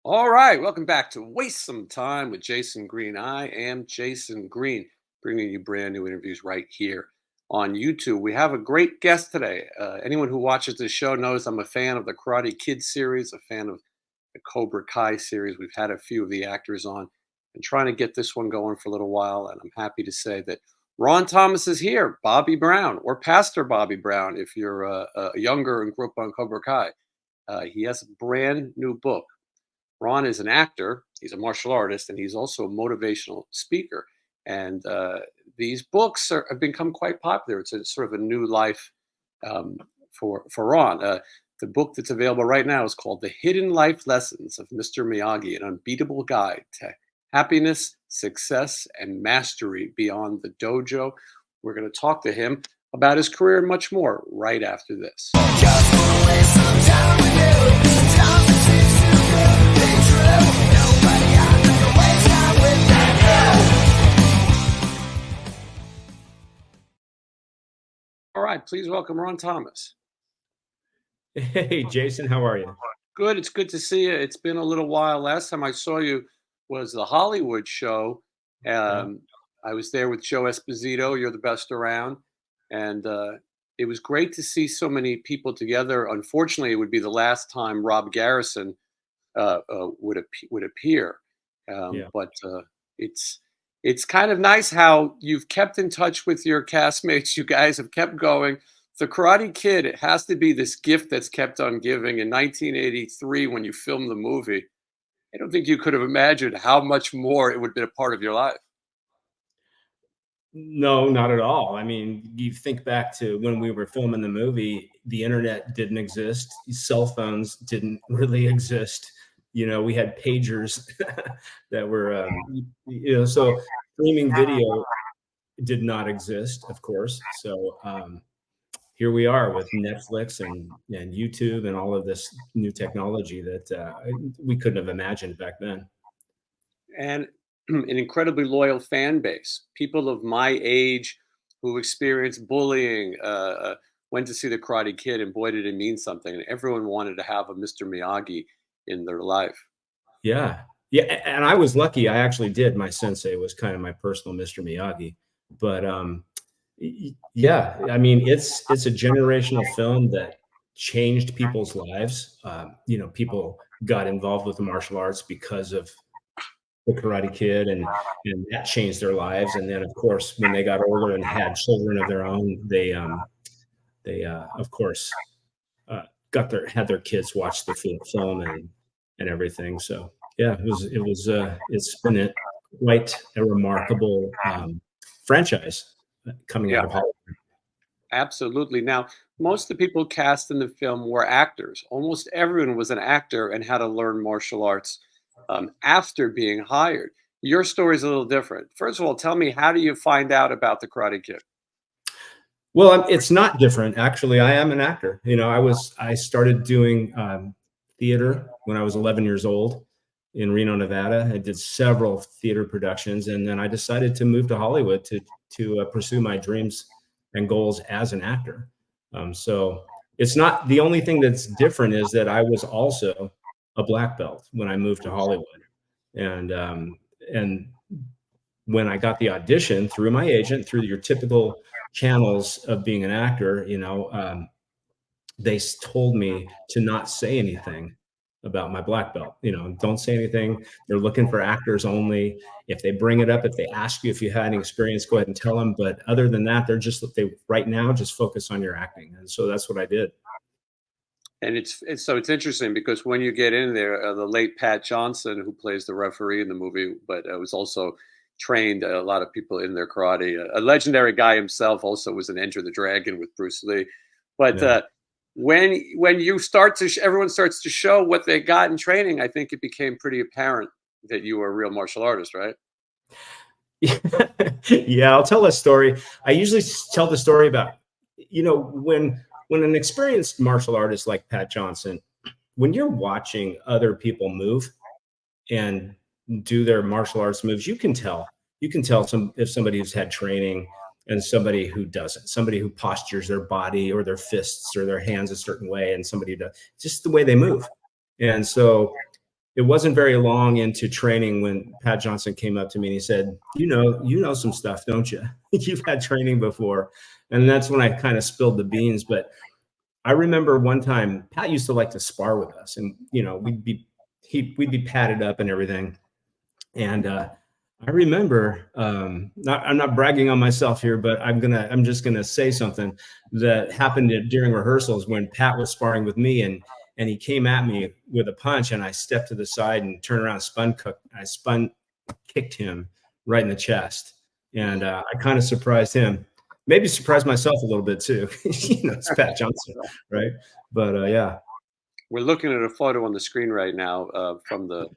All right, welcome back to Waste Some Time with Jason Green. I am Jason Green, bringing you brand new interviews right here on YouTube. We have a great guest today. Anyone who watches this show knows I'm a fan of the Karate Kid series, a fan of the Cobra Kai series. We've had a few of the actors on and trying to get this one going for a little while. And I'm happy to say that Ron Thomas is here, Bobby Brown, or Pastor Bobby Brown, if you're younger and grew up on Cobra Kai. He has a brand new book. Ron is an actor, he's a martial artist, and he's also a motivational speaker. And these books have become quite popular. It's a sort of a new life for Ron. The book that's available right now is called The Hidden Life Lessons of Mr. Miyagi, an unbeatable guide to happiness, success, and mastery beyond the dojo. We're going to talk to him about his career and much more right after this. Just wanna waste some time with you. Time to seems too good to be true. Nobody out there can waste time with you. All right, please welcome Ron Thomas. Hey, Jason, how are you? Good, it's good to see you. It's been a little while. Last time I saw you was the Hollywood show. Yeah. Um, I was there with Joe Esposito. You're the best around, and it was great to see so many people together. Unfortunately, it would be the last time Rob Garrison would appear. Yeah. But it's kind of nice how you've kept in touch with your castmates. You guys have kept going. The Karate Kid, it has to be this gift that's kept on giving. In 1983, when you filmed the movie, I don't think you could have imagined how much more it would have been a part of your life. No, not at all. I mean, you think back to when we were filming the movie, the internet didn't exist, cell phones didn't really exist. We had pagers that were, so streaming video did not exist, of course. So here we are with Netflix and YouTube and all of this new technology that we couldn't have imagined back then. And an incredibly loyal fan base. People of my age who experienced bullying went to see the Karate Kid, and boy, did it mean something. And everyone wanted to have a Mr. Miyagi in their life. Yeah. Yeah, and I was lucky. I actually did. My sensei was kind of my personal Mr. Miyagi. But yeah, I mean, it's a generational film that changed people's lives. People got involved with the martial arts because of the Karate Kid, and that changed their lives. And then, of course, when they got older and had children of their own, they of course had their kids watch the film and everything. So yeah, it's been quite a remarkable franchise coming out Yeah, of Hollywood. absolutely. Now, most of the people cast in the film were actors. Almost everyone was an actor and had to learn martial arts after being hired. Your story is a little different. First of all, tell me, how do you find out about the Karate Kid? Well, it's not different. Actually, I am an actor. I started doing theater when I was 11 years old in Reno, Nevada. I did several theater productions, and then I decided to move to Hollywood to pursue my dreams and goals as an actor. So it's not the only thing that's different is that I was also a black belt when I moved to Hollywood, and when I got the audition through my agent, through your typical channels of being an actor, they told me to not say anything about my black belt. Don't say anything. They're looking for actors only. If they bring it up, if they ask you if you had any experience, go ahead and tell them. But other than that, they right now just focus on your acting. And so that's what I did. And it's interesting because when you get in there, the late Pat Johnson, who plays the referee in the movie, but was also trained a lot of people in their karate. A legendary guy himself, also was an Enter the Dragon with Bruce Lee. But Yeah. When you start to everyone starts to show what they got in training, I think it became pretty apparent that you were a real martial artist, right? Yeah, I'll tell a story. I usually tell the story about, when an experienced martial artist like Pat Johnson, when you're watching other people move and do their martial arts moves, you can tell. You can tell if somebody who's had training and somebody who doesn't. Somebody who postures their body or their fists or their hands a certain way, and somebody does just the way they move. And so it wasn't very long into training when Pat Johnson came up to me and he said, you know some stuff, don't you? You've had training before. And that's when I kind of spilled the beans. But I remember one time Pat used to like to spar with us, and we'd be padded up and everything. And I remember, I'm not bragging on myself here, but I'm just gonna say something that happened during rehearsals when Pat was sparring with me, and he came at me with a punch, and I stepped to the side and turned around, kicked him right in the chest, and I kind of surprised him. Maybe surprised myself a little bit too. It's Pat Johnson, right? But yeah. We're looking at a photo on the screen right now from the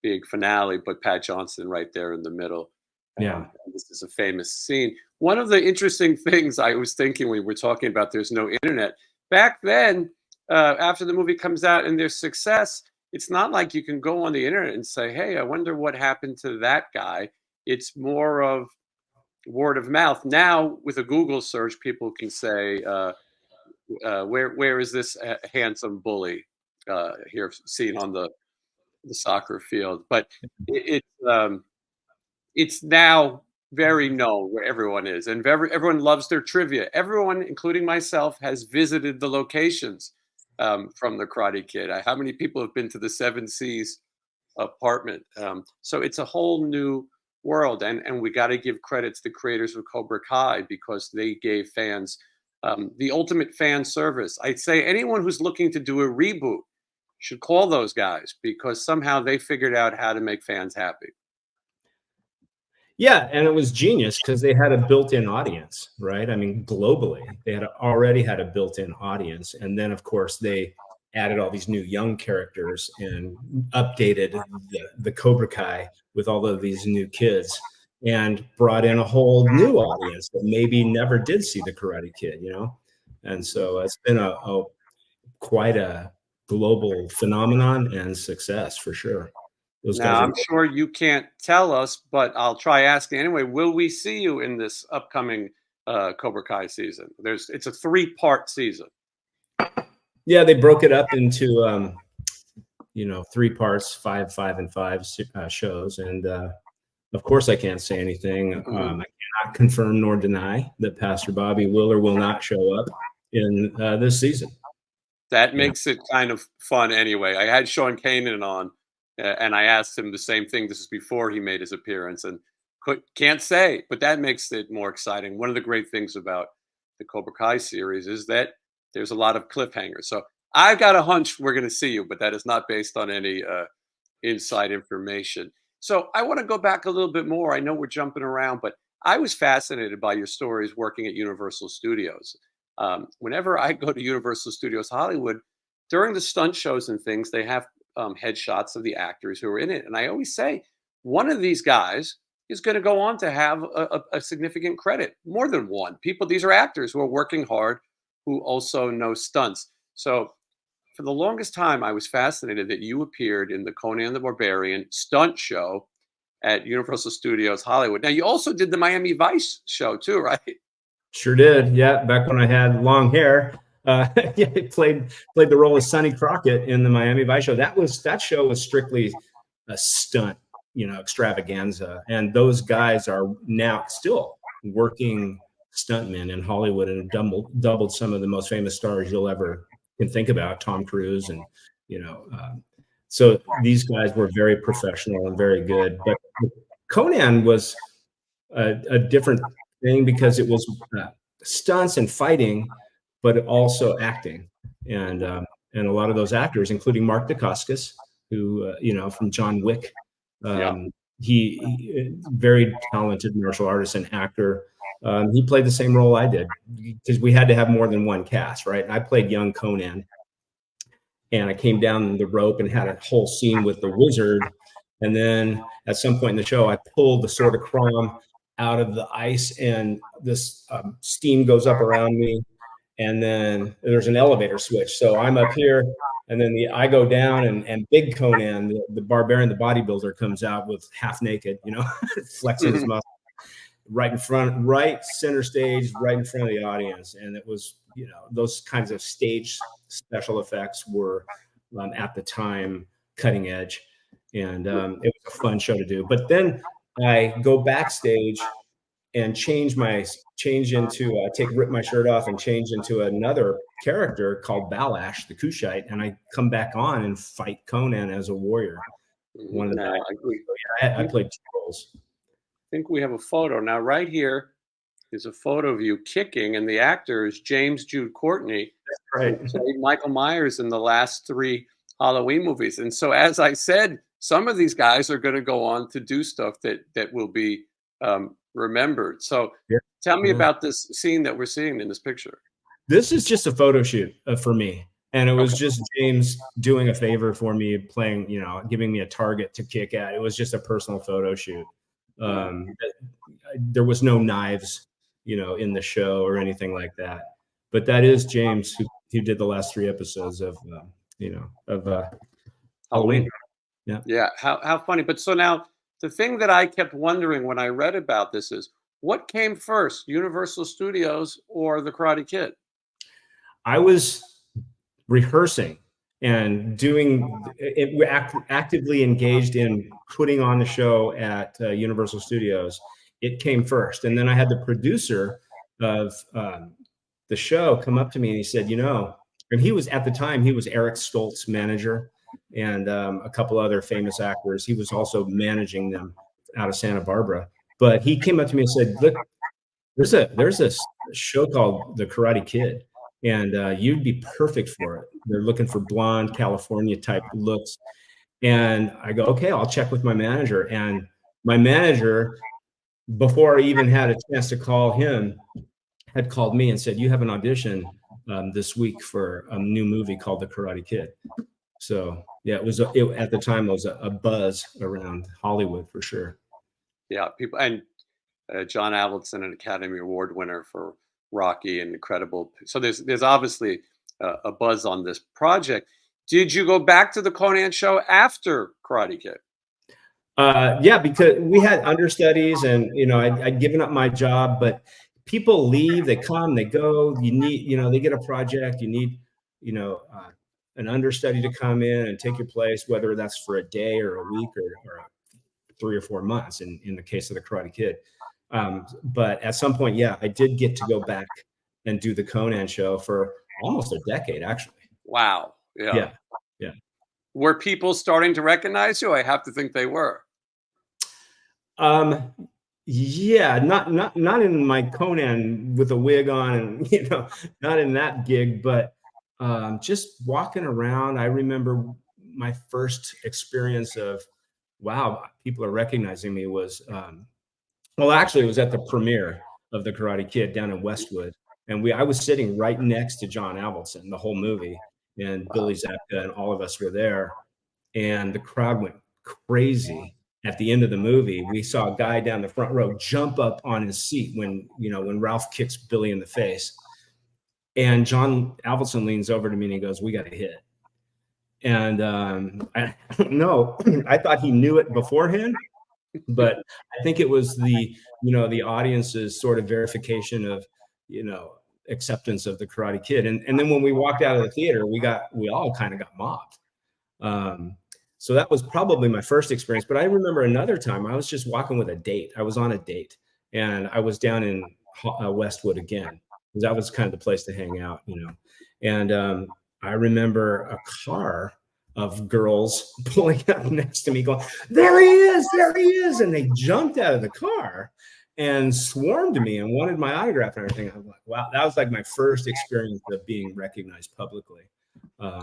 big finale, but Pat Johnson right there in the middle. Yeah. This is a famous scene. One of the interesting things I was thinking when we were talking about there's no internet back then, after the movie comes out and there's success, it's not like you can go on the internet and say, "Hey, I wonder what happened to that guy." It's more of word of mouth. Now, with a Google search, people can say, where is this handsome bully here seen on the soccer field?" But it's now very known where everyone is, and everyone loves their trivia. Everyone, including myself, has visited the locations from the Karate Kid. How many people have been to the Seven Seas apartment? So it's a whole new world, and we got to give credit to the creators of Cobra Kai because they gave fans the ultimate fan service. I'd say anyone who's looking to do a reboot should call those guys because somehow they figured out how to make fans happy. Yeah, and it was genius because they had a built-in audience, right? I mean, globally, they had already had a built-in audience, and then of course they added all these new young characters and updated the Cobra Kai with all of these new kids, and brought in a whole new audience that maybe never did see the Karate Kid, And so it's been a quite a global phenomenon and success for sure. Those Now, guys are. I'm sure you can't tell us, but I'll try asking anyway. Will we see you in this upcoming Cobra Kai season? It's a 3-part season. Yeah, they broke it up into 3 parts, five and five shows, and of course I can't say anything. I cannot confirm nor deny that Pastor Bobby will or will not show up in this season. That makes it kind of fun anyway. I had Sean Kanan on, and I asked him the same thing. This is before he made his appearance, and can't say, but that makes it more exciting. One of the great things about the Cobra Kai series is that there's a lot of cliffhangers. So I've got a hunch we're going to see you, but that is not based on any inside information. So I want to go back a little bit more. I know we're jumping around, but I was fascinated by your stories working at Universal Studios. Whenever I go to Universal Studios Hollywood, during the stunt shows and things, they have headshots of the actors who are in it. And I always say, one of these guys is going to go on to have a significant credit, more than one. These are actors who are working hard, who also know stunts. So for the longest time, I was fascinated that you appeared in the Conan the Barbarian stunt show at Universal Studios Hollywood. Now, you also did the Miami Vice show too, right? Sure did. Yeah, back when I had long hair, yeah, I played the role of Sonny Crockett in the Miami Vice show. That show was strictly a stunt, extravaganza, and those guys are now still working stuntmen in Hollywood and doubled some of the most famous stars you'll ever can think about, Tom Cruise, and so these guys were very professional and very good. But Conan was a different thing because it was stunts and fighting, but also acting, and a lot of those actors, including Mark Dacascos, who from John Wick, he very talented martial artist and actor. He played the same role I did because we had to have more than one cast, right? I played young Conan, and I came down the rope and had a whole scene with the wizard. And then at some point in the show, I pulled the sword of Crom out of the ice, and this steam goes up around me, and then there's an elevator switch. So I'm up here, and then I go down, and big Conan, the barbarian, the bodybuilder, comes out with half naked, flexing his muscle right center stage, right in front of the audience. And it was, those kinds of stage special effects were at the time cutting edge. and it was a fun show to do. But then I go backstage and change into rip my shirt off and change into another character called Balash the Kushite, and I come back on and fight Conan as a warrior. One of the Now, guys. So, yeah, I played two roles. think we have a photo now. Right here is a photo of you kicking, and the actor is James Jude Courtney, who Right. played Michael Myers in the last 3 Halloween movies. And so, as I said, some of these guys are going to go on to do stuff that will be remembered. So, Yeah. tell me Yeah. about this scene that we're seeing in this picture. This is just a photo shoot for me. And it was Okay. just James doing a favor for me, playing, giving me a target to kick at. It was just a personal photo shoot. Yeah. There was no knives, in the show or anything like that. But that is James who did the last 3 episodes of, Halloween. Halloween. Yeah. Yeah. How funny. But so now the thing that I kept wondering when I read about this is what came first, Universal Studios or the Karate Kid? I was rehearsing and actively engaged in putting on the show at Universal Studios. It came first, and then I had the producer of the show come up to me and he said, and he was at the time he was Eric Stoltz's manager and a couple other famous actors. He was also managing them out of Santa Barbara. But he came up to me and said, "Look, there's a show called The Karate Kid, and you'd be perfect for it. They're looking for blonde California type looks." And I go, "Okay, I'll check with my manager." And my manager, before I even had a chance to call him, had called me and said, "You have an audition this week for a new movie called The Karate Kid." So yeah, at the time it was a buzz around Hollywood for sure. Yeah, people and John Avildsen, an Academy Award winner for Rocky and incredible. So there's obviously a buzz on this project. Did you go back to the Conan show after Karate Kid? Yeah, because we had understudies, and I'd given up my job, but people leave, they come, they go. You need, they get a project. You need, you know, uh, an understudy to come in and take your place, whether that's for a day or a week or 3 or 4 months. In the case of the Karate Kid, but at some point, yeah, I did get to go back and do the Conan show for almost a decade, actually. Wow. Yeah. Yeah, yeah. Were people starting to recognize you? I have to think they were. Um, yeah, not in my Conan with a wig on and, not in that gig, but, just walking around, I remember my first experience of, wow, people are recognizing me was, well, actually, it was at the premiere of The Karate Kid down in Westwood, and I was sitting right next to John Avildsen the whole movie, and Billy Zabka and all of us were there, and the crowd went crazy. At the end of the movie, we saw a guy down the front row jump up on his seat when Ralph kicks Billy in the face, and John Avildsen leans over to me and he goes, "We got a hit." And I don't know, I thought he knew it beforehand, but I think it was the audience's sort of verification of, acceptance of the Karate Kid. And then when we walked out of the theater, we all kind of got mobbed. Um, so that was probably my first experience. But I remember another time I was just walking with a date. I was on a date and I was down in Westwood again, because that was kind of the place to hang out. And I remember a car of girls pulling up next to me going, "There he is, there he is." And they jumped out of the car and swarmed me and wanted my autograph and everything. I'm like, wow, that was like my first experience of being recognized publicly.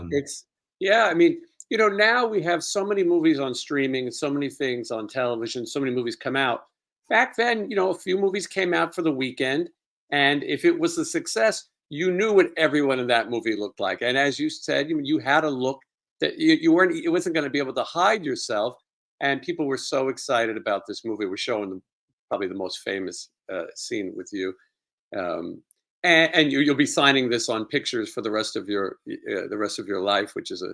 It's yeah, I mean, now we have so many movies on streaming, so many things on television, so many movies come out. Back then, a few movies came out for the weekend, and if it was a success, you knew what everyone in that movie looked like. And as you said, you had a look that you weren't it wasn't going to be able to hide yourself. And people were so excited about this movie. We're showing them probably the most famous scene with you. Um, and you'll be signing this on pictures for the rest of your life, which is a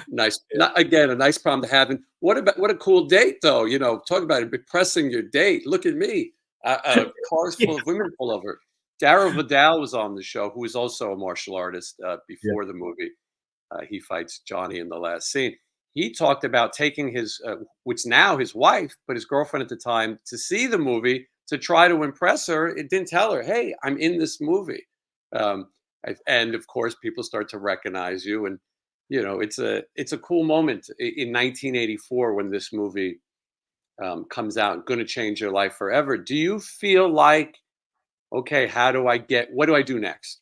nice, Yeah. not again a nice problem to have. And what a cool date, though. Talk about impressing your date. Look at me, cars Yeah. full of women pull over. Darrow Vidal was on the show, who is also a martial artist Yeah. before the movie. He fights Johnny in the last scene. he talked about taking his, which now his wife, but his girlfriend at the time, to see the movie to try to impress her. It didn't tell her, "Hey, I'm in this movie," um, and of course, people start to recognize you, and it's a cool moment in 1984 when this movie comes out, going to change your life forever. Do you feel like, okay, what do I do next?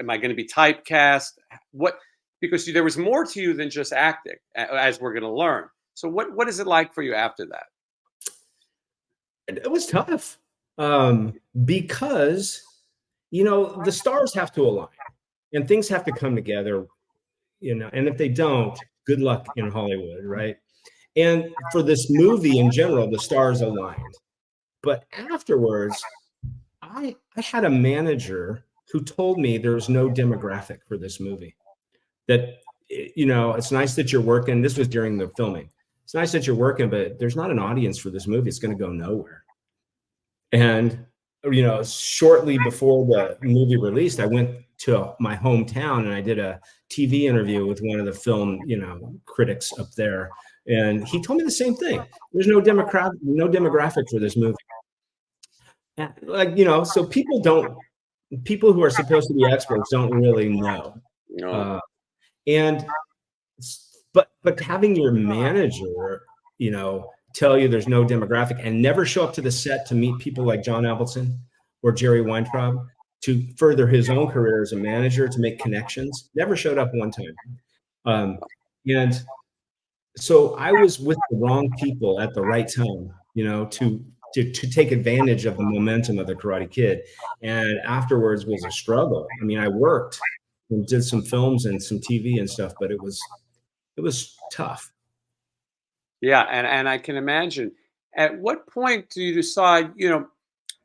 Am I going to be typecast? What, because there was more to you than just acting, as we're going to learn. So what is it like for you after that? It was tough, because, the stars have to align and things have to come together, and if they don't, good luck in Hollywood, right? And for this movie in general, the stars aligned. But afterwards, I had a manager who told me there's no demographic for this movie. That, it's nice that you're working. This was during the filming. It's nice that you're working, but there's not an audience for this movie. It's going to go nowhere. And, shortly before the movie released, I went to my hometown and I did a TV interview with one of the film, critics up there. And he told me the same thing. There's no demographic for this movie. And, so people who are supposed to be experts don't really know. No. Uh, and but having your manager, tell you there's no demographic and never show up to the set to meet people like John Avildsen or Jerry Weintraub to further his own career as a manager, to make connections, never showed up one time. And so I was with the wrong people at the right time, to take advantage of the momentum of the Karate Kid. And afterwards was a struggle. I mean, I worked and did some films and some TV and stuff, but it was tough. Yeah, and I can imagine. At what point do you decide,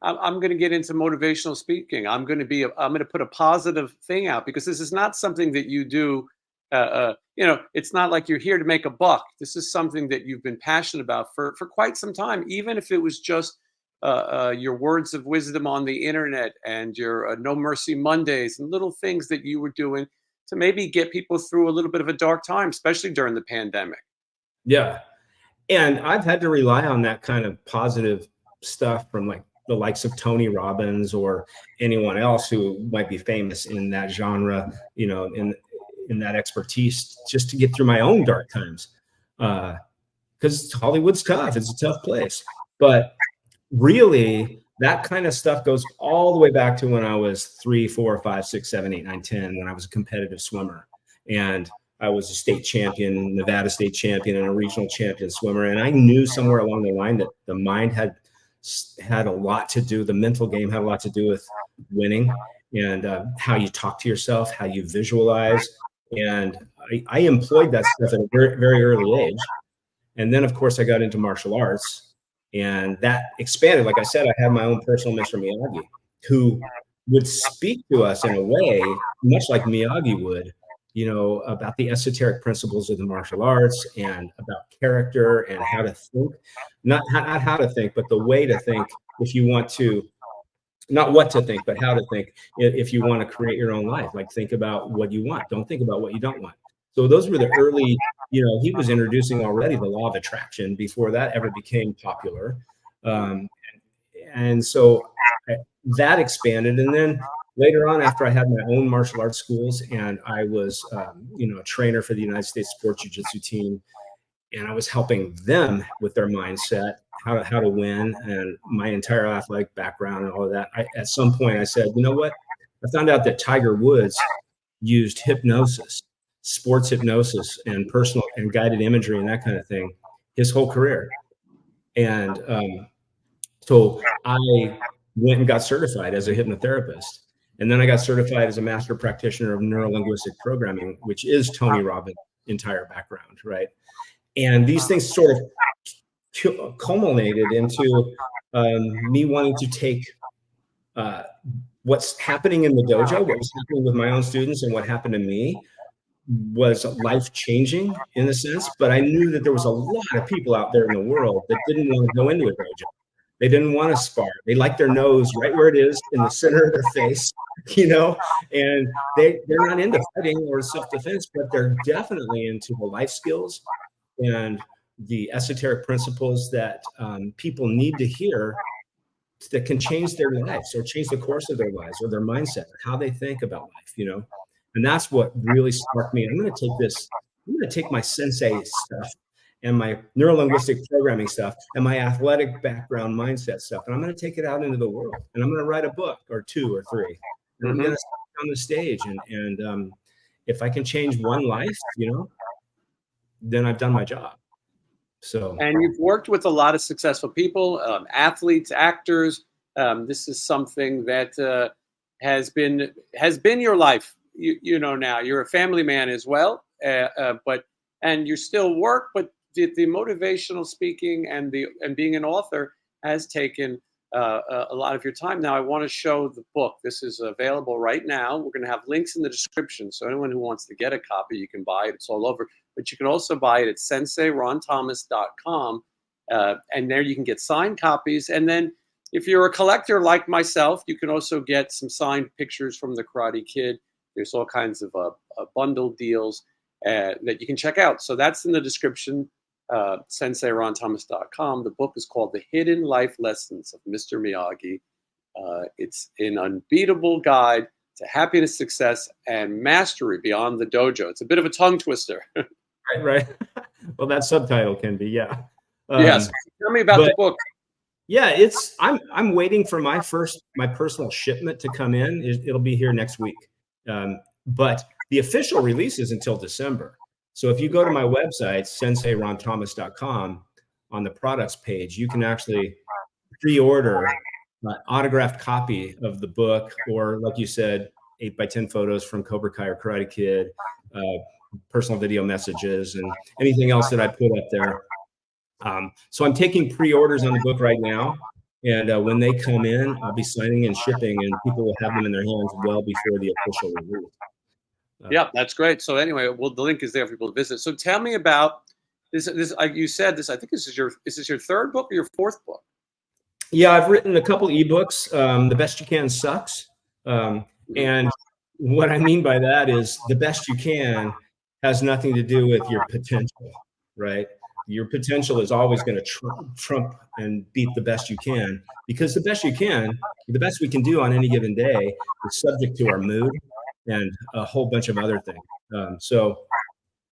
I'm going to get into motivational speaking. I'm going to put a positive thing out, because this is not something that you do. It's not like you're here to make a buck. This is something that you've been passionate about for quite some time, even if it was just your words of wisdom on the internet and your No Mercy Mondays and little things that you were doing to maybe get people through a little bit of a dark time, especially during the pandemic. Yeah. And I've had to rely on that kind of positive stuff from like the likes of Tony Robbins or anyone else who might be famous in that genre, in that expertise, just to get through my own dark times. Because Hollywood's tough. It's a tough place. But really, that kind of stuff goes all the way back to when I was 3, 4, 5, 6, 7, 8, 9, 10, when I was a competitive swimmer. And I was a state champion, Nevada state champion, and a regional champion swimmer. And I knew somewhere along the line that the mind had a lot to do, the mental game had a lot to do with winning, and how you talk to yourself, how you visualize. And I employed that stuff at a very, very early age. And then, of course, I got into martial arts, and that expanded. Like I said, I had my own personal Mr. Miyagi, who would speak to us in a way much like Miyagi would, about the esoteric principles of the martial arts and about character and how to think, not how to think, but the way to think, if you want to, not what to think, but how to think, if you want to create your own life. Like, think about what you want. Don't think about what you don't want. So those were the early, he was introducing already the law of attraction before that ever became popular. And so that expanded. And then later on, after I had my own martial arts schools, and I was, a trainer for the United States Sports Jiu-Jitsu team, and I was helping them with their mindset, how to win, and my entire athletic background and all of that. At some point, I said, you know what? I found out that Tiger Woods used hypnosis, sports hypnosis, and personal and guided imagery and that kind of thing his whole career. And so I went and got certified as a hypnotherapist. And then I got certified as a master practitioner of neuro-linguistic programming, which is Tony Robbins' entire background, right? And these things sort of culminated into me wanting to take what's happening in the dojo, what was happening with my own students, and what happened to me was life-changing in a sense. But I knew that there was a lot of people out there in the world that didn't want to go into a dojo. They didn't want to spar. They like their nose right where it is in the center of their face, and they're not into fighting or self-defense, but they're definitely into the life skills and the esoteric principles that people need to hear that can change their lives or change the course of their lives or their mindset or how they think about life, and that's what really sparked me. I'm going to take my sensei stuff and my neurolinguistic programming stuff and my athletic background mindset stuff, and I'm going to take it out into the world, and I'm going to write a book or 2 or 3, and I'm going to stand on the stage, and if I can change one life, then I've done my job. So, and you've worked with a lot of successful people, athletes, actors. This is something that has been your life. Now you're a family man as well, and you still work, but the motivational speaking and being an author has taken a lot of your time. Now I want to show the book. This is available right now. We're going to have links in the description, so anyone who wants to get a copy, you can buy it. It's all over. But you can also buy it at senseironthomas.com, and there you can get signed copies. And then if you're a collector like myself, you can also get some signed pictures from the Karate Kid. There's all kinds of bundle deals that you can check out. So that's in the description, senseironthomas.com. The book is called The Hidden Life Lessons of Mr. Miyagi. It's an unbeatable guide to happiness, success, and mastery beyond the dojo. It's a bit of a tongue twister. Right. Well, that subtitle can be, yeah. Yes. Tell me about the book. Yeah, I'm waiting for my personal shipment to come in. It'll be here next week. But the official release is until December. So if you go to my website, senseironthomas.com, on the products page, you can actually pre-order an autographed copy of the book, or like you said, 8x10 photos from Cobra Kai or Karate Kid, personal video messages, and anything else that I put up there. So I'm taking pre-orders on the book right now, and when they come in, I'll be signing and shipping, and people will have them in their hands well before the official release. Yeah, that's great. So anyway, the link is there for people to visit. So tell me about this. Like you said, I think is this your 3rd book or your 4th book? Yeah, I've written a couple ebooks. The Best You Can Sucks. And what I mean by that is the best you can has nothing to do with your potential, right? Your potential is always going to trump and beat the best you can, because the best we can do on any given day is subject to our mood and a whole bunch of other things. So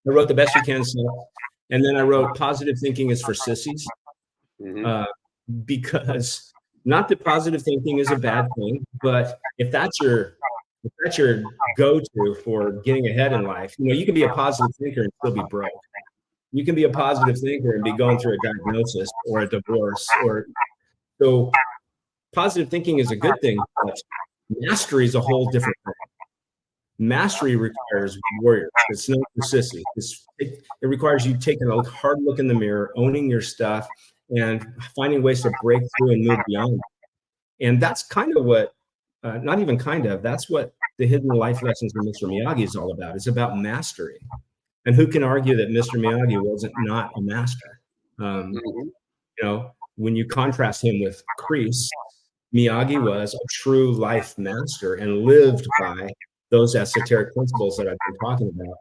I wrote The Best You Can Sucks, and then I wrote Positive Thinking is for Sissies. Because not that positive thinking is a bad thing, but if that's your go-to for getting ahead in life, you can be a positive thinker and still be broke. You can be a positive thinker and be going through a diagnosis or a divorce, so positive thinking is a good thing, but mastery is a whole different thing. Mastery requires warriors. It's not for sissies. It requires you taking a hard look in the mirror, owning your stuff, and finding ways to break through and move beyond it. And that's kind of what, not even kind of, that's what the Hidden Life Lessons of Mr. Miyagi is all about. It's about mastery. And who can argue that Mr. Miyagi wasn't not a master? When you contrast him with Kreese, Miyagi was a true life master and lived by those esoteric principles that I've been talking about,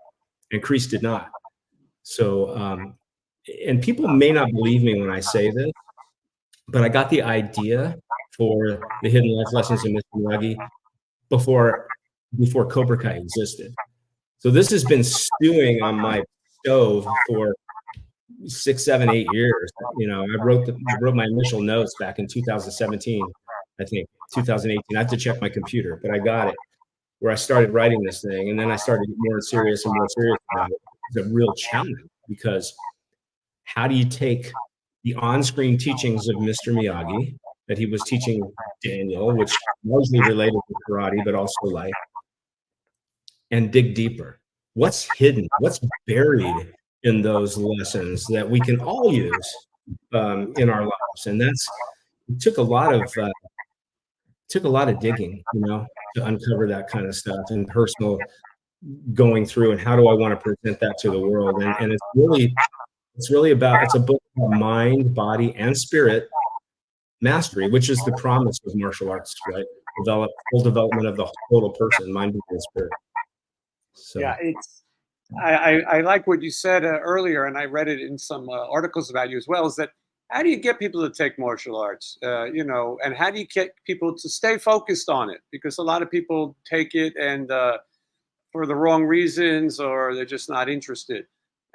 and Kreese did not. So, and people may not believe me when I say this, but I got the idea for the Hidden Life Lessons of Mr. Miyagi before Cobra Kai existed. So this has been stewing on my stove for 6, 7, 8 years. I wrote my initial notes back in 2017, I think 2018. I have to check my computer, but I got it, where I started writing this thing, and then I started getting more serious about it. It's a real challenge, because how do you take the on-screen teachings of Mr. Miyagi that he was teaching Daniel, which mostly related to karate, but also life, and dig deeper? What's hidden? What's buried in those lessons that we can all use in our lives? And it took a lot of digging, to uncover that kind of stuff, and personal going through, and how do I want to present that to the world? And it's really it's a book about mind, body, and spirit mastery, which is the promise of martial arts, right? Full development of the total person, mind, body, and spirit. So. Yeah, I like what you said earlier, and I read it in some articles about you as well. Is that how do you get people to take martial arts? And how do you get people to stay focused on it? Because a lot of people take it and for the wrong reasons, or they're just not interested.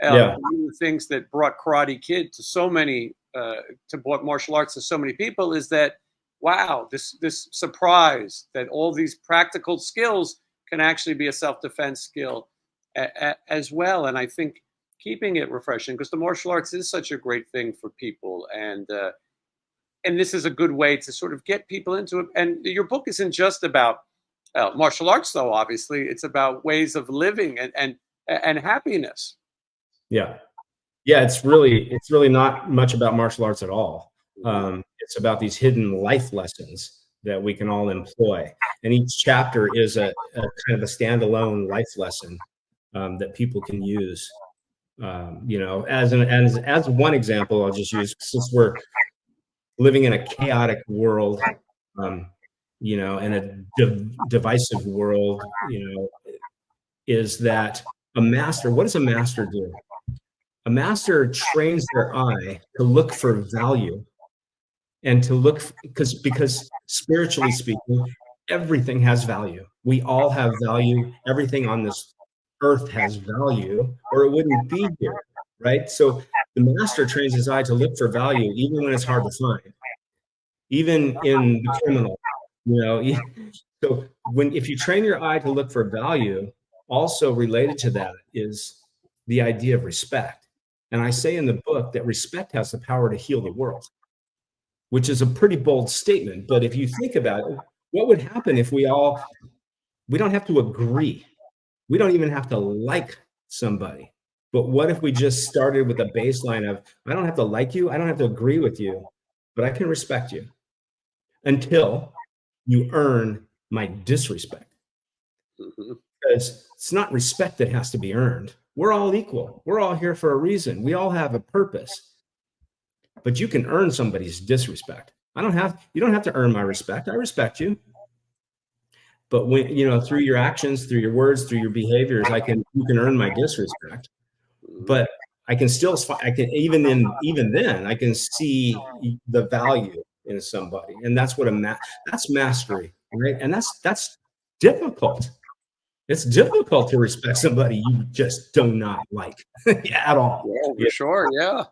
Yeah. One of the things that brought Karate Kid to so many, brought martial arts to so many people, is that wow, this surprise that all these practical skills can actually be a self defense skill as well. And I think keeping it refreshing, because the martial arts is such a great thing for people, and this is a good way to sort of get people into it. And your book isn't just about martial arts, though. Obviously, it's about ways of living and happiness. Yeah. Yeah, it's really not much about martial arts at all. Mhm. It's about these hidden life lessons that we can all employ, and each chapter is a kind of a standalone life lesson that people can use. As one example, I'll just use, since we're living in a chaotic world, um, in a divisive world, is that a master? What does a master do? A master trains their eye to look for value, and to look, because spiritually speaking, everything has value. We all have value. Everything on this earth has value, or it wouldn't be here, right? So the master trains his eye to look for value, even when it's hard to find, even in the criminal, you know. So if you train your eye to look for value, also related to that is the idea of respect. And I say in the book that respect has the power to heal the world, which is a pretty bold statement. But if you think about it, what would happen if we don't have to agree? We don't even have to like somebody. But what if we just started with a baseline of, I don't have to like you, I don't have to agree with you, but I can respect you until you earn my disrespect. Mhm. Because it's not respect that has to be earned. We're all equal. We're all here for a reason. We all have a purpose. But you can earn somebody's disrespect. You don't have to earn my respect. I respect you. But when, through your actions, through your words, through your behaviors, you can earn my disrespect. Mhm. But I can, even then, I can see the value in somebody. And that's that's mastery, right? And that's difficult. It's difficult to respect somebody you just do not like at all. Yeah, for Yeah. sure. Yeah.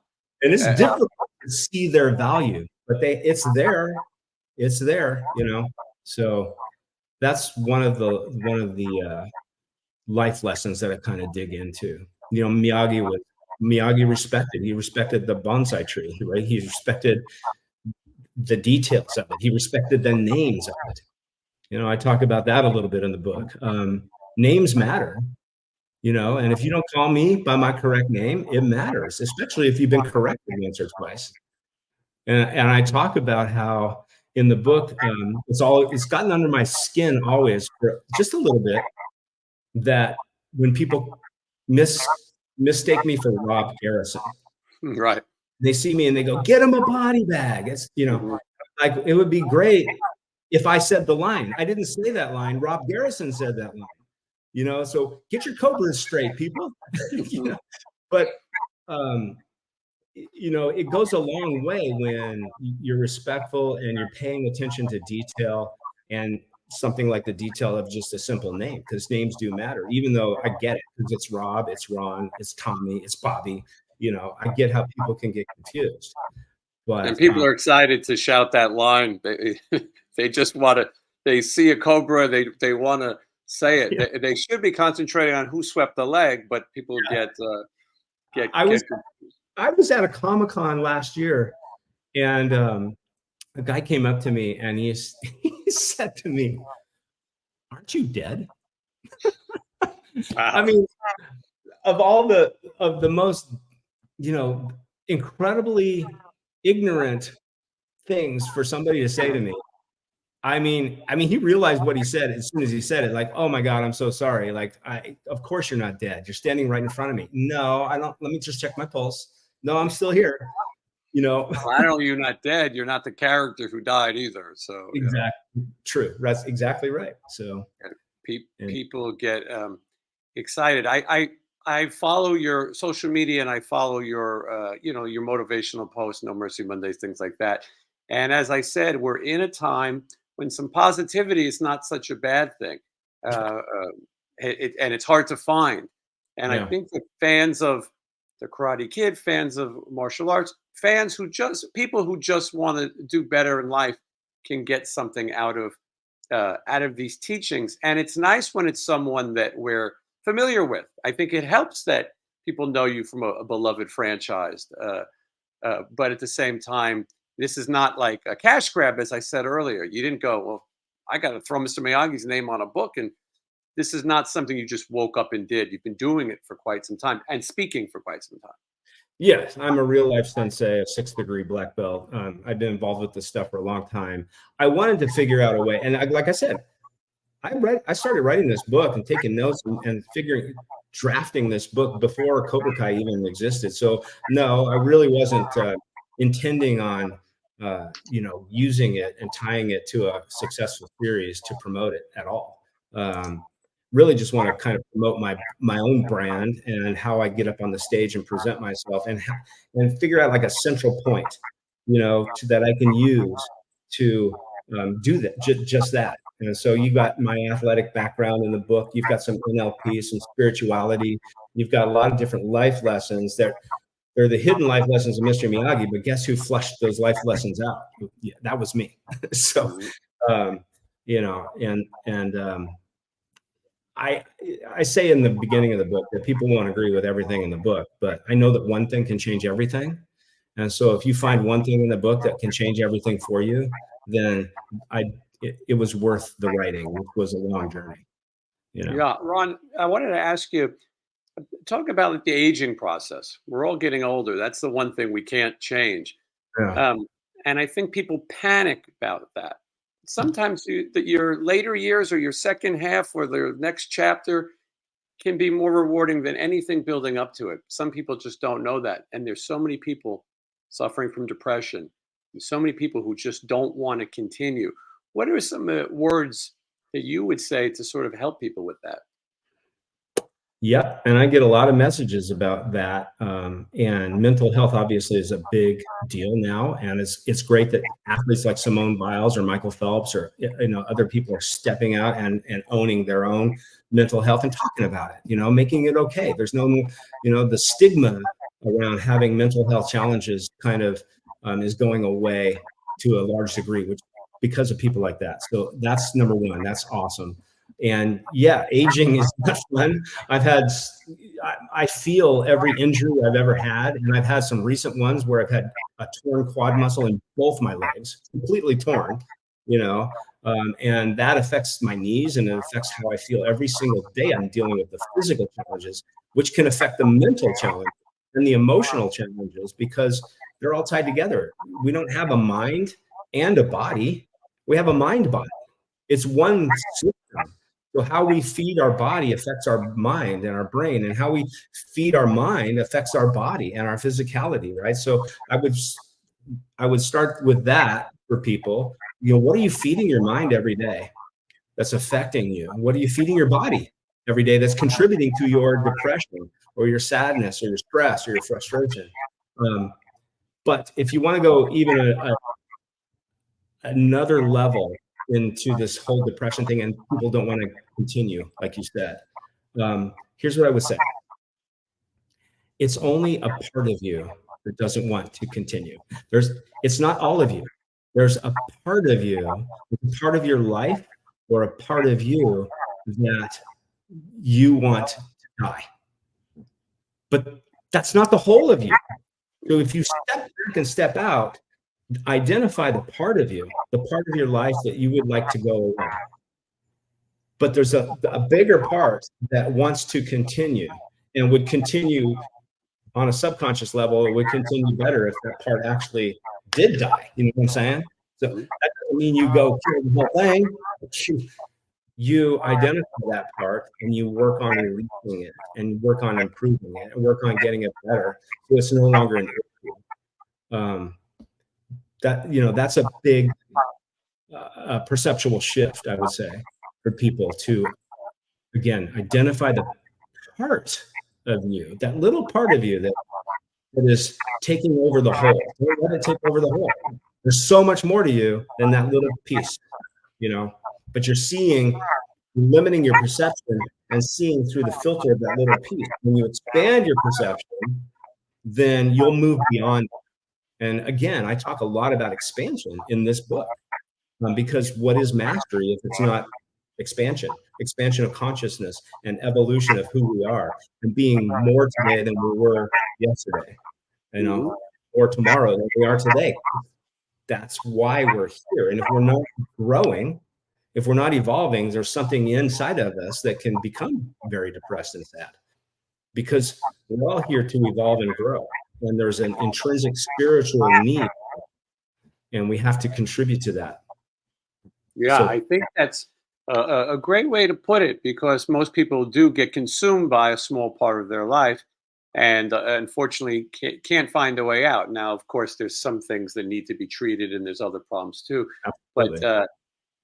And it's Uh, difficult to see their value, but it's there. It's there, So that's one of the life lessons that I kind of dig into. Miyagi respected. He respected the bonsai tree, right? He respected the details of it. He respected the names of it. I talk about that a little bit in the book. Names matter, and if you don't call me by my correct name, it matters, especially if you've been corrected once or twice. And I talk about how in the book, it's gotten under my skin always for just a little bit, that when people mistake me for Rob Garrison, right. they see me and they go, "Get him a body bag." It's, Mhm. like, it would be great if I said the line. I didn't say that line. Rob Garrison said that line. So get your cobras straight, people. you Mhm. know, but um, it goes a long way when you're respectful and you're paying attention to detail, and something like the detail of just a simple name, because names do matter, even though I get it, because it's Rob, it's Ron, it's Tommy, it's Bobby. I get how people can get confused. And But people are excited to shout that line. They just want to. They see a cobra. They want to say it. yeah, They should be concentrating on who swept the leg, but people get I was get. I was at a Comic-Con last year, and a guy came up to me and he said to me, "Aren't you dead?" I Wow. mean, of the most, you know, incredibly ignorant things for somebody to say to me. I mean, he realized what he said as soon as he said it. Like, "Oh my God, I'm so sorry. Like, of course you're not dead. You're standing right in front of me." No, I don't. Let me just check my pulse. No, I'm still here. You know, Well, I know you're not dead. You're not the character who died either. So exactly true. That's exactly right. So, and people get excited. I I follow your social media and I follow your, your motivational posts, No Mercy Mondays, things like that. And as I said, we're in a time when some positivity is not such a bad thing, and it's hard to find. And I Yeah. think that fans of the Karate Kid, fans of martial arts, fans who just people who just want to do better in life can get something out of these teachings. And it's nice when it's someone that we're familiar with. I think it helps that people know you from a beloved franchise. But at the same time, this is not like a cash grab, as I said earlier. You didn't go, well, I got to throw Mr. Miyagi's name on a book. And this is not something you just woke up and did. You've been doing it for quite some time and speaking for quite some time. Yes, I'm a real life sensei, a 6th degree black belt. I've been involved with this stuff for a long time. I wanted to figure out a way, and like I said, I started writing this book and taking notes and drafting this book before Cobra Kai even existed. So no, I really wasn't intending on using it and tying it to a successful series to promote it at all. Really just want to kind of promote my own brand and how I get up on the stage and present myself, and figure out like a central point, that I can use to do that, just that. And so you got my athletic background in the book. You've got some NLP, some spirituality. You've got a lot of different life lessons that they're the hidden life lessons of Mr. Miyagi. But guess who flushed those life lessons out? Yeah, that was me. So, Mhm. and I say in the beginning of the book that people won't agree with everything in the book, but I know that one thing can change everything. And so if you find one thing in the book that can change everything for you, then it was worth the writing, which was a long journey, Yeah, Ron, I wanted to ask you, talk about like the aging process. We're all getting older. That's the one thing we can't change. Yeah. Um, and I think people panic about that. Sometimes that your later years or your second half or the next chapter can be more rewarding than anything building up to it. Some people just don't know that. And there's so many people suffering from depression. There's so many people who just don't want to continue. What are some words that you would say to sort of help people with that? Yep, and I get a lot of messages about that. And mental health obviously is a big deal now, and it's great that athletes like Simone Biles or Michael Phelps or other people are stepping out and owning their own mental health and talking about it. Making it okay. There's no, the stigma around having mental health challenges kind of is going away to a large degree, which because of people like that. So that's number one. That's awesome. And yeah, aging is not fun. I feel every injury I've ever had, and I've had some recent ones where I've had a torn quad muscle in both my legs, completely torn, and that affects my knees, and it affects how I feel every single day. I'm dealing with the physical challenges, which can affect the mental challenge and the emotional challenges because they're all tied together. We don't have a mind and a body. We have a mind body. It's one system. So how we feed our body affects our mind and our brain, and how we feed our mind affects our body and our physicality, right? So I would start with that for people. What are you feeding your mind every day that's affecting you? What are you feeding your body every day that's contributing to your depression or your sadness or your stress or your frustration? But if you want to go even another level into this whole depression thing, and people don't want to continue, like you said, here's what I would say. It's only a part of you that doesn't want to continue. It's not all of you. There's a part of you, a part of your life, or a part of you that you want to die. But that's not the whole of you. So if you step back and step out, identify the part of you, the part of your life that you would like to go away. But there's a bigger part that wants to continue and would continue on a subconscious level. It would continue better if that part actually did die. You know what I'm saying? So that doesn't mean you go kill the whole thing. You identify that part and you work on releasing it and work on improving it and work on getting it better. So it's no longer an issue. That's a big perceptual shift, I would say, for people to, again, identify the part of you, that little part of you that is taking over the whole. Don't let it take over the whole. There's so much more to you than that little piece, you know, but you're seeing, limiting your perception and seeing through the filter of that little piece. When you expand your perception, then you'll move beyond. And again, I talk a lot about expansion in this book, because what is mastery if it's not expansion? Expansion of consciousness and evolution of who we are and being more today than we were yesterday, you know, Mhm. or tomorrow than we are today. That's why we're here. And if we're not growing, if we're not evolving, there's something inside of us that can become very depressed and sad, because we're all here to evolve and grow. And there's an intrinsic spiritual need, and we have to contribute to that. Yeah, So I think that's a great way to put it because most people do get consumed by a small part of their life and unfortunately can't find a way out. Now, of course, there's some things that need to be treated and there's other problems too. But absolutely.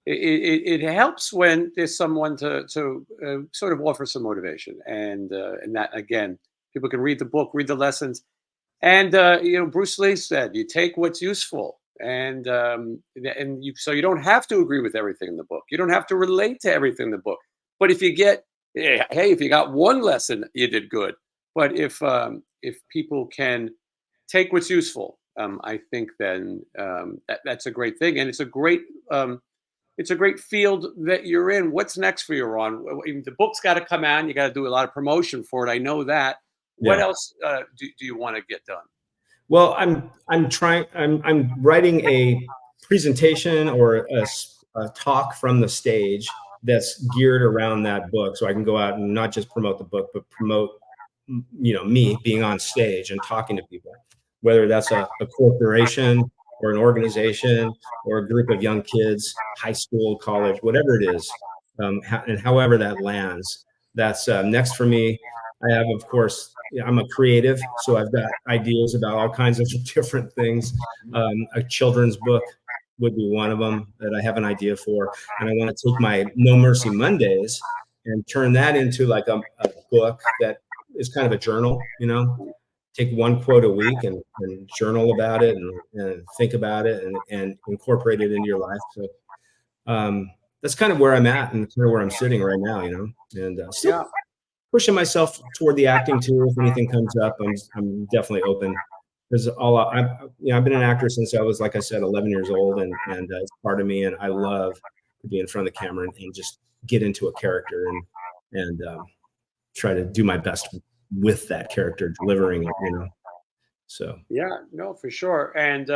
it helps when there's someone to sort of offer some motivation. And that, again, people can read the book, read the lessons, and Bruce Lee said, "You take what's useful, and you so you don't have to agree with everything in the book. You don't have to relate to everything in the book. But if you get, hey, if you got one lesson, you did good. But if people can take what's useful, I think then that's a great thing, and it's a great field that you're in. What's next for you, Ron? The book's got to come out. And you got to do a lot of promotion for it. I know that. What Yeah. else do you want to get done? Well, I'm writing a presentation or a talk from the stage that's geared around that book, so I can go out and not just promote the book, but promote, me being on stage and talking to people, whether that's a corporation or an organization or a group of young kids, high school, college, whatever it is, and however that lands. That's next for me. I have, of course, I'm a creative, so I've got ideas about all kinds of different things. A children's book would be one of them that I have an idea for, and I want to take my No Mercy Mondays and turn that into like a book that is kind of a journal. Take one quote a week and journal about it and think about it and incorporate it into your life. So that's kind of where I'm at and kind of where I'm sitting right now. And still Yeah. pushing myself toward the acting too. If anything comes up, I'm definitely open. Because I've been an actor since I was, like I said, 11 years old, and it's part of me, and I love to be in front of the camera and just get into a character and try to do my best with that character, delivering it. So Yeah, no, for sure. And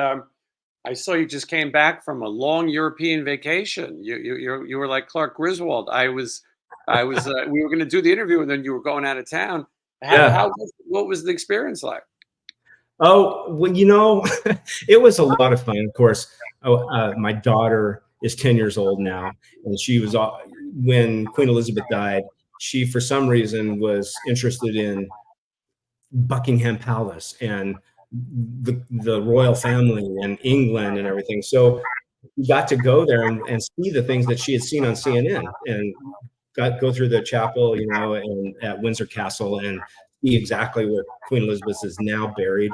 I saw you just came back from a long European vacation. You were like Clark Griswold. We were going to do the interview, and then you were going out of town. yeah. What was the experience like? Oh, well, it was a lot of fun. Of course, my daughter is 10 years old now, and she was when Queen Elizabeth died. She, for some reason, was interested in Buckingham Palace and the royal family and England and everything. So we got to go there and see the things that she had seen on CNN and go through the chapel, and at Windsor Castle and see exactly where Queen Elizabeth is now buried.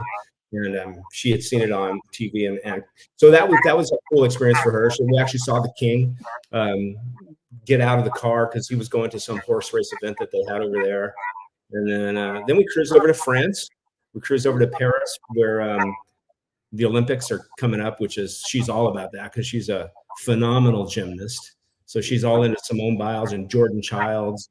And she had seen it on TV, and so that was a cool experience for her. So we actually saw the king get out of the car because he was going to some horse race event that they had over there. And then we cruised over to France. We cruised over to Paris, where the Olympics are coming up, which is she's all about that because she's a phenomenal gymnast. So she's all into Simone Biles and Jordan Childs,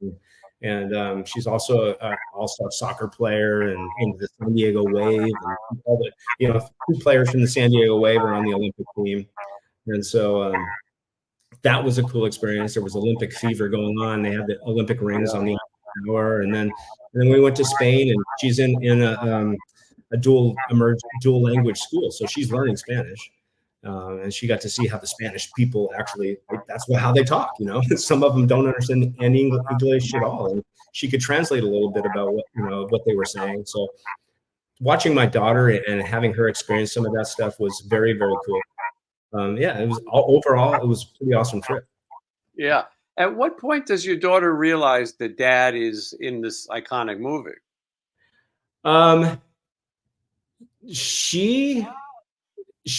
and she's also an all-star soccer player and into the San Diego Wave, and all the two players from the San Diego Wave are on the Olympic team, and so that was a cool experience. There was Olympic fever going on. They had the Olympic rings on Yeah. the hour, and then we went to Spain, and she's in a dual language school, so she's learning Spanish, and she got to see how the Spanish people actually that's how they talk. Some of them don't understand any English at all, and she could translate a little bit about what they were saying. So watching my daughter and having her experience some of that stuff was very, very cool. Yeah, it was overall it was a pretty awesome trip. Yeah. At what point does your daughter realize that dad is in this iconic movie? Um, she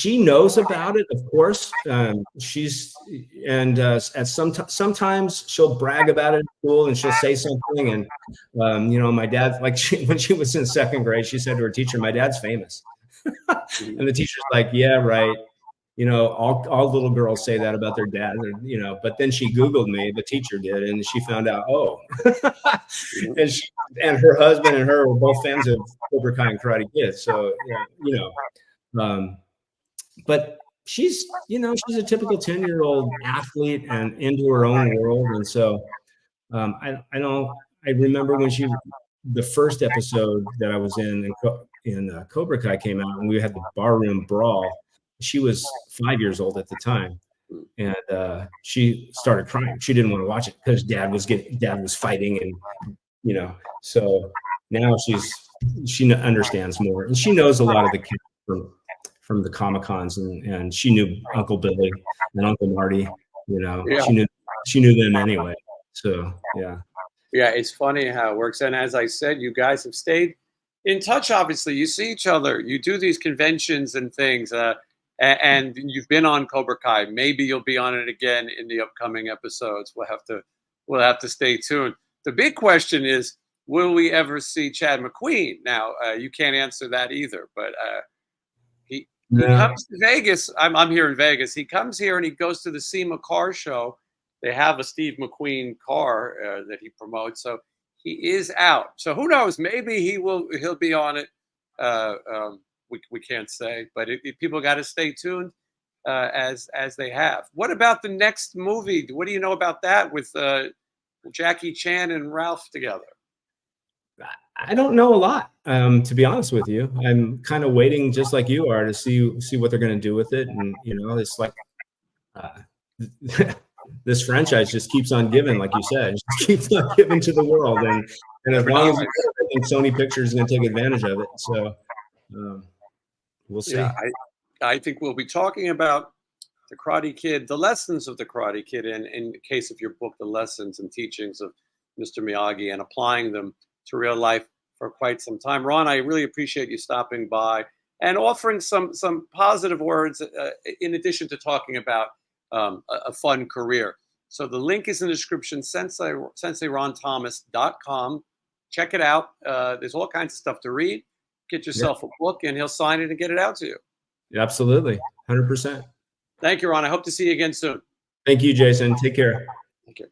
knows about it, of course. Sometimes she'll brag about it at school, and she'll say something. And my dad, like when she was in second grade, she said to her teacher, "My dad's famous." And the teacher's like, "Yeah, right. All little girls say that about their dad." But then she Googled me, the teacher did, and she found out, oh, and and her husband and her were both fans of Cobra Kai and Karate Kid. So but she's a typical 10-year-old athlete and into her own world. And so I remember when the first episode that I was in Cobra Kai came out, and we had the barroom brawl. She was 5 years old at the time, and she started crying. She didn't want to watch it because dad was fighting, and so now she understands more, and she knows a lot of the kids from the Comic-Cons, and she knew Uncle Billy and Uncle Marty. Yeah. She knew them anyway. So yeah. Yeah, it's funny how it works. And as I said, you guys have stayed in touch. Obviously, you see each other. You do these conventions and things, and you've been on Cobra Kai. Maybe you'll be on it again in the upcoming episodes. We'll have to stay tuned. The big question is, will we ever see Chad McQueen? Now, you can't answer that either, but he comes to Vegas. I'm here in Vegas. He comes here and he goes to the SEMA car show. They have a Steve McQueen car that he promotes, so he is out. So who knows? Maybe he'll be on it. We can't say, but people got to stay tuned as they have. What about the next movie? What do you know about that with Jackie Chan and Ralph together? I don't know a lot, to be honest with you. I'm kind of waiting, just like you are, to see what they're going to do with it. And it's like this franchise just keeps on giving, like you said, just keeps on giving to the world. And as long as I think Sony Pictures is going to take advantage of it. So we'll see. Yeah, I think we'll be talking about the Karate Kid, the lessons of the Karate Kid, in the case of your book, the lessons and teachings of Mr. Miyagi, and applying them to real life for quite some time. Ron, I really appreciate you stopping by and offering some positive words in addition to talking about a fun career. So the link is in the description, senseironthomas.com. Check it out. There's all kinds of stuff to read. Get yourself a book, and he'll sign it and get it out to you. Absolutely. 100%. Thank you, Ron. I hope to see you again soon. Thank you, Jason. Take care. Take care.